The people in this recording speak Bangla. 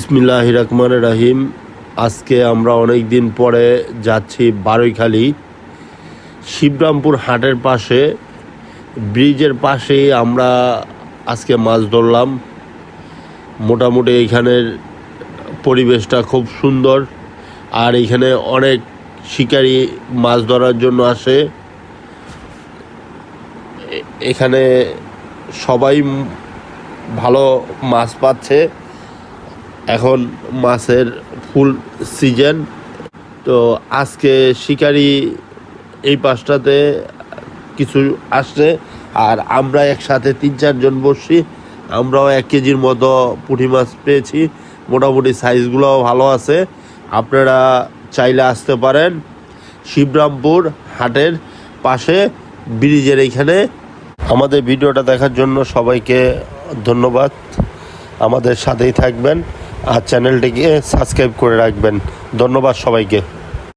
বিসমিল্লাহির রহমানির রহিম। আজকে আমরা অনেক দিন পরে যাচ্ছি বারৈখালী শিবরামপুর হাটের পাশে, ব্রিজের পাশেই আমরা আজকে মাছ ধরলাম। মোটামুটি এইখানের পরিবেশটা খুব সুন্দর, আর এইখানে অনেক শিকারী মাছ ধরার জন্য আসে। এখানে সবাই ভালো মাছ পাচ্ছে। এখন মাছের ফুল সিজন, তো আজকে শিকারি এই পাশটাতে কিছু আসছে, আর আমরা একসাথে 3-4 জন বসছি। আমরাও 1 কেজির মতো পুঁটি মাছ পেয়েছি। মোটামুটি সাইজগুলোও ভালো আছে। আপনারা চাইলে আসতে পারেন শিবরামপুর হাটের পাশে ব্রিজের এইখানে। আমাদের ভিডিওটা দেখার জন্য সবাইকে ধন্যবাদ। আমাদের সাথেই থাকবেন আর চ্যানেলটিকে সাবস্ক্রাইব করে রাখবেন। ধন্যবাদ সবাইকে।